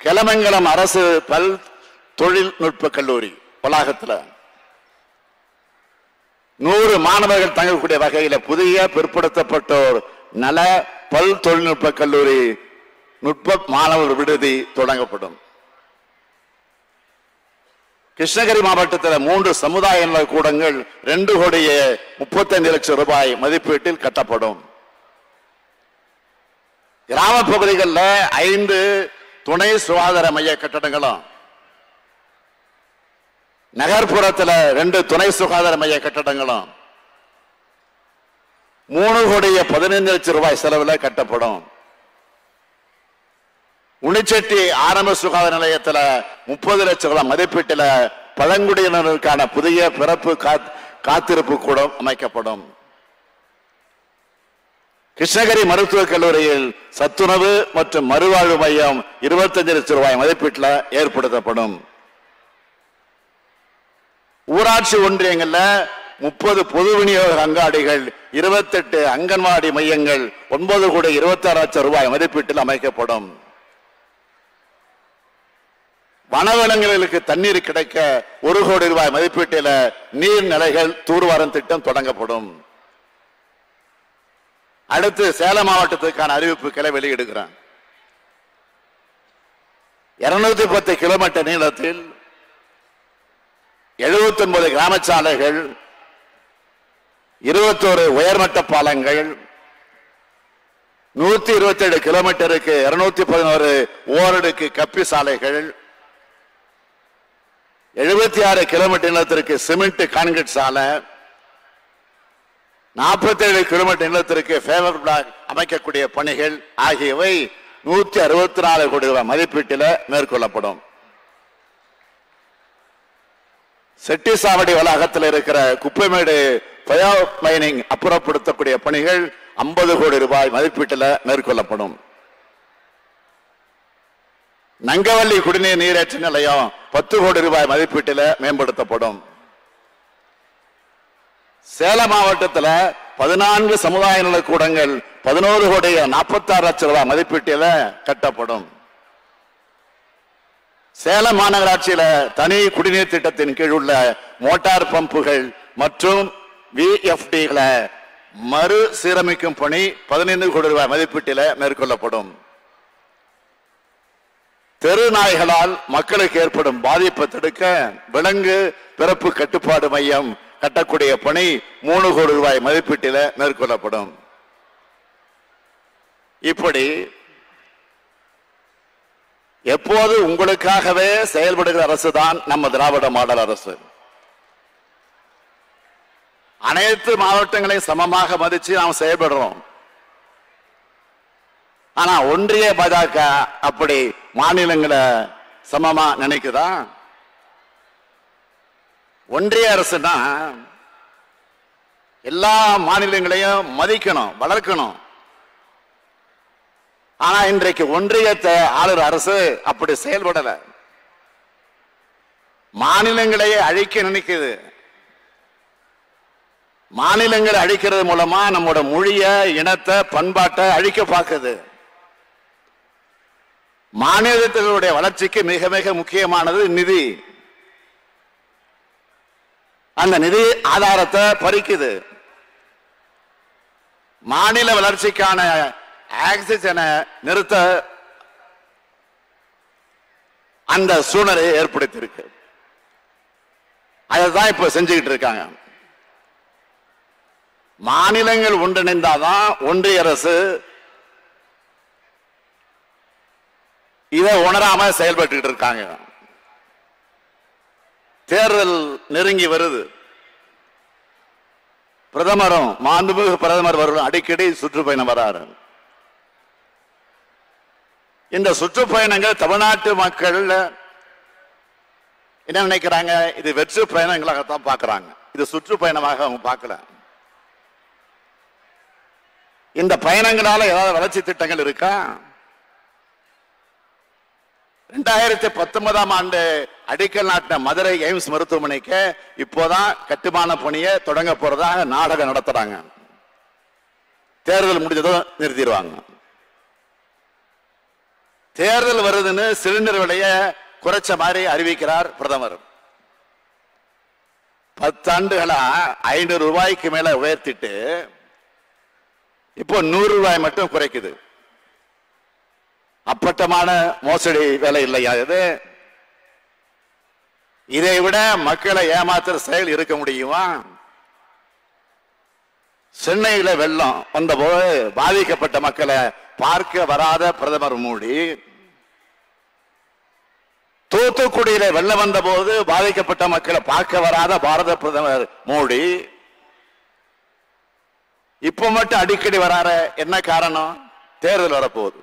கிளமங்கலம் அரசு பல் தொழில்நுட்ப கல்லூரி வளாகத்தில் 100 மாணவர்கள் தங்கக்கூடிய வகையில் புதிய பிற்படுத்தப்பட்டோர் நல பல் தொழில்நுட்ப கல்லூரி நுட்ப மாணவர் விடுதி தொடங்கப்படும். கிருஷ்ணகிரி மாவட்டத்தில் 3 சமுதாய நல கூடங்கள் 2,35 லட்சம் ரூபாய் மதிப்பீட்டில் கட்டப்படும். கிராம பகுதிகளில் 5 துணை சுகாதார மைய கட்டடங்களும், நகர்ப்புறத்தில் 2 துணை சுகாதார மைய கட்டடங்களும் 3,15 லட்சம் ரூபாய் செலவில் கட்டப்படும். உணிச்செட்டி ஆரம்ப சுகாதார நிலையத்தில் 30 லட்சம் ரூபாய் மதிப்பீட்டில் பழங்குடியினருக்கான புதிய பிறப்பு காத்திருப்பு கூடம் அமைக்கப்படும். கிருஷ்ணகிரி மருத்துவக் கல்லூரியில் சத்துணவு மற்றும் மறுவாழ்வு மையம் 25 லட்சம் ரூபாய் மதிப்பீட்டில் ஏற்படுத்தப்படும். ஊராட்சி ஒன்றியங்கள்ல 30 பொது விநியோக அங்காடிகள், 28 அங்கன்வாடி மையங்கள் 9,26 லட்சம் ரூபாய் மதிப்பீட்டில் அமைக்கப்படும். வனவிலங்குகளுக்கு தண்ணீர் கிடைக்க 1 கோடி ரூபாய் மதிப்பீட்டில் நீர்நிலைகள் தூர்வாரும் திட்டம் தொடங்கப்படும். அடுத்து சேலம் மாவட்டத்துக்கான அறிவிப்புகளை வெளியிடுகிறான். 210 கிலோமீட்டர் நீளத்தில் 79 கிராம சாலைகள், 21 உயர்மட்ட பாலங்கள், 127 கிலோமீட்டருக்கு 211 ஓரடுக்கு கப்பி சாலைகள், 76 கிலோமீட்டர் நீளத்திற்கு சிமெண்ட் கான்கிரீட் சாலை, 47 கிலோமீட்டர் நீளத்திற்கு ஃபேவர் பிளாக் அமைக்கக்கூடிய பணிகள் ஆகியவை 164 கோடி ரூபாய் மதிப்பீட்டில் மேற்கொள்ளப்படும். செட்டிசாவடி வளாகத்தில் இருக்கிற குப்பைமேடு பயோ மைனிங் அப்புறப்படுத்தக்கூடிய பணிகள் 50 கோடி ரூபாய் மதிப்பீட்டில் மேற்கொள்ளப்படும். நங்கவள்ளி குடிநீர் நீரேற்ற நிலையம் 10 கோடி ரூபாய் மதிப்பீட்டில் மேம்படுத்தப்படும். சேலம் மாவட்டத்தில் 14 சமுதாய நல கூடங்கள் 11 கோடி 46 லட்சம் ரூபாய் மதிப்பீட்டில் கட்டப்படும். சேலம் மாநகராட்சியில தனி குடிநீர் திட்டத்தின் கீழ் உள்ள மோட்டார் பம்புகள் மற்றும் VFDகளை மறு சீரமைக்கும் பணி 15 கோடி ரூபாய் மதிப்பீட்டில் மேற்கொள்ளப்படும். தெரு நாய்களால் மக்களுக்கு ஏற்படும் பாதிப்பை தடுக்க விலங்கு பிறப்பு கட்டுப்பாடு மையம் கட்டக்கூடிய பணி 3 கோடி ரூபாய் மதிப்பீட்டில் மேற்கொள்ளப்படும். இப்படி எப்போது உங்களுக்காகவே செயல்படுகிற அரசு தான் நம்ம திராவிட மாடல் அரசு. அனைத்து மாவட்டங்களையும் சமமாக மதிச்சு நாம் செயல்படுறோம். ஆனா ஒன்றிய பாஜக அப்படி மாநிலங்களை சமமா நினைக்குதா? ஒன்றிய அரசுனா எல்லா மாநிலங்களையும் மதிக்கணும், வளர்க்கணும். ஆனா இன்றைக்கு ஒன்றியத்தை ஆளுற அரசு அப்படி செயல்படல. மாநிலங்களையே அழிக்க நினைக்குது. மாநிலங்களை அழிக்கிறது மூலமா நம்மோட மொழிய, இனத்தை, பண்பாட்டை அழிக்க பார்க்குது. மாநிலத்தினுடைய வளர்ச்சிக்கு மிக மிக முக்கியமானது நிதி. அந்த நிதி ஆதாரத்தை பறிக்குது. மாநில வளர்ச்சிக்கான ஆக்சிஜனை நிறுத்த அந்த சூழ்நிலையை ஏற்படுத்தியிருக்கு. அதைதான் இப்ப செஞ்சுக்கிட்டு இருக்காங்க. மாநிலங்கள் ஒன்றிணைந்தாதான் ஒன்றிய அரசு இதை உணராம செயல்பட்டு இருக்காங்க. தேர்தல் நெருங்கி வருது. பிரதமரும் மாண்புமிகு பிரதமர் அவர்கள் அடிக்கடி சுற்றுப்பயணம் வராரு. இந்த சுற்றுப்பயணங்கள் தமிழ்நாட்டு மக்கள் என்ன நினைக்கிறாங்க? இது வெற்று பயணங்களாகத்தான் பார்க்கிறாங்க. இது சுற்றுப்பயணமாக அவங்க பார்க்கல. இந்த பயணங்களால ஏதாவது வளர்ச்சி திட்டங்கள் இருக்கா? 2019ஆம் ஆண்டு அடிக்கல் நாட்டின மதுரை எய்ம்ஸ் மருத்துவமனைக்கு இப்போதான் கட்டுமான பணியை தொடங்க போறதாக நாடகம் நடத்துறாங்க. தேர்தல் முடிஞ்சதும் நிறுத்திடுவாங்க. தேர்தல் வருதுன்னு சிலிண்டர் விலைய குறைச்ச மாதிரி அறிவிக்கிறார் பிரதமர். 10 ஆண்டுகளா 500 ரூபாய்க்கு மேல உயர்த்திட்டு இப்போ 100 ரூபாய் மட்டும் குறைக்குது. அப்பட்டமான மோசடி வேலை இல்லையா இது? இதை விட மக்களை ஏமாத்துற செயல் இருக்க முடியுமா? சென்னையில வெள்ளம் வந்தபோது பாதிக்கப்பட்ட மக்களை பார்க்க வராத பிரதமர் மோடி, தூத்துக்குடியில வெள்ளம் வந்த போது பாதிக்கப்பட்ட மக்களை பார்க்க வராத பாரத பிரதமர் மோடி இப்ப மட்டும் அடிக்கடி வரார. என்ன காரணம்? தேர்தல் வரப்போகுது,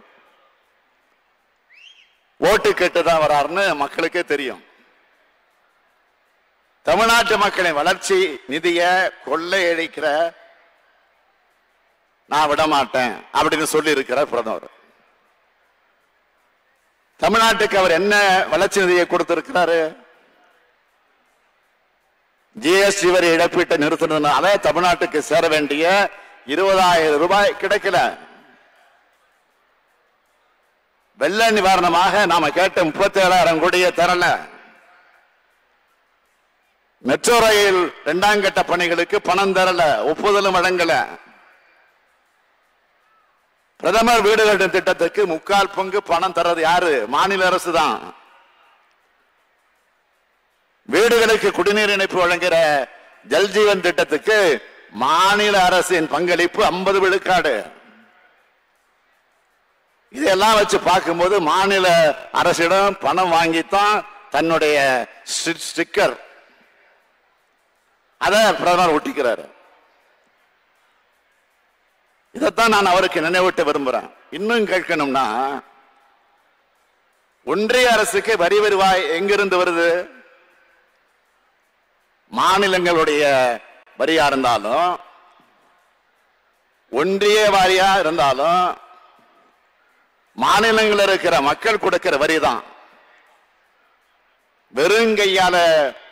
ஓட்டு கேட்டுதான் வராருன்னு மக்களுக்கே தெரியும். தமிழ்நாட்டு மக்களின் வளர்ச்சி நிதிய கொள்ளையடிக்கிற நான் விடமாட்டேன் அப்படின்னு சொல்லி இருக்கிறார் பிரதமர். தமிழ்நாட்டுக்கு அவர் என்ன வளர்ச்சி நிதியை கொடுத்திருக்கிறாரு? ஜிஎஸ்டி வரி இழப்பீட்டை நிறுத்தினதுனால தமிழ்நாட்டுக்கு சேர வேண்டிய 20,000 ரூபாய் கிடைக்கல. வெள்ள நிவாரணமாக நாம கேட்ட 37,000 கோடியை தரல. மெட்ரோ ரயில் 2ஆம் கட்ட பணிகளுக்கு பணம் தரல, ஒப்புதலும் வழங்கல. பிரதமர் வீடு கட்டும் திட்டத்துக்கு 3/4 பங்கு பணம் தர்றது யாரு? மாநில அரசு தான். வீடுகளுக்கு குடிநீர் இணைப்பு வழங்குகிற ஜல்ஜீவன் திட்டத்துக்கு மாநில அரசின் பங்களிப்பு 50 விழுக்காடு. இதெல்லாம் வச்சு பார்க்கும்போது மாநில அரசிடம் பணம் வாங்கித்தான் தன்னுடைய ஸ்டிக்கர் அத பிரதமர் ஒட்டிக்கிறாரு. இதைத்தான் நான் அவருக்கு நினைவூட்ட விரும்புறேன். இன்னும் கேட்கணும்னா, ஒன்றிய அரசுக்கு வரி வருவாய் எங்கிருந்து வருது? மாநிலங்களுடைய வரியா இருந்தாலும் ஒன்றிய வாரியா இருந்தாலும் மாநிலங்களில் இருக்கிற மக்கள் கொடுக்கிற வரிதான். வெறுங்கையால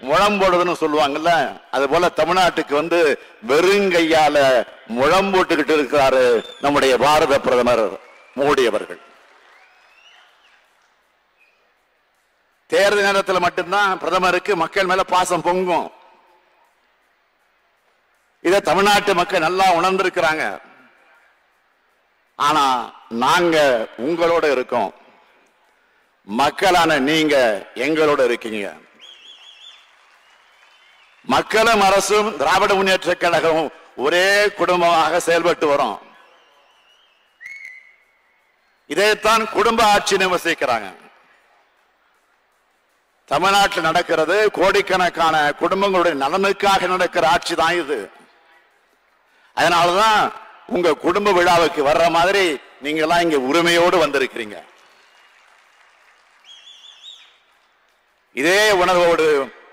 முழம் போடுதுன்னு சொல்லுவாங்கல்ல, அது போல தமிழ்நாட்டுக்கு வெறுங்கையால முழம் போட்டுக்கிட்டு இருக்கிறாரு நம்முடைய பாரத பிரதமர் மோடி அவர்கள். தேர்தல் நேரத்தில் மட்டும்தான் பிரதமருக்கு மக்கள் மேல பாசம் பொங்கும். இதை தமிழ்நாட்டு மக்கள் நல்லா உணர்ந்திருக்கிறாங்க. ஆனா நாங்க உங்களோட இருக்கோம், மக்களான நீங்க எங்களோட இருக்கீங்க. மக்களும் அரசும் திராவிட முன்னேற்ற கழகம் ஒரே குடும்பமாக செயல்பட்டு வரும். இதைத்தான் குடும்ப ஆட்சி விமர்சிக்கிறாங்க. தமிழ்நாட்டில் நடக்கிறது கோடிக்கணக்கான குடும்பங்களுடைய நலனுக்காக நடக்கிற ஆட்சி தான் இது. அதனாலதான் உங்க குடும்ப விழாவுக்கு வர்ற மாதிரி நீங்க எல்லாம் இங்க உரிமையோடு வந்திருக்கிறீங்க. இதே உணர்வோடு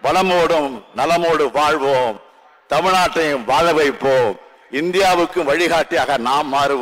வளமோடும் நலமோடு வாழ்வோம், தமிழ்நாட்டையும் வாழ வைப்போம், இந்தியாவுக்கும் வழிகாட்டியாக நாம் மாறுவோம்.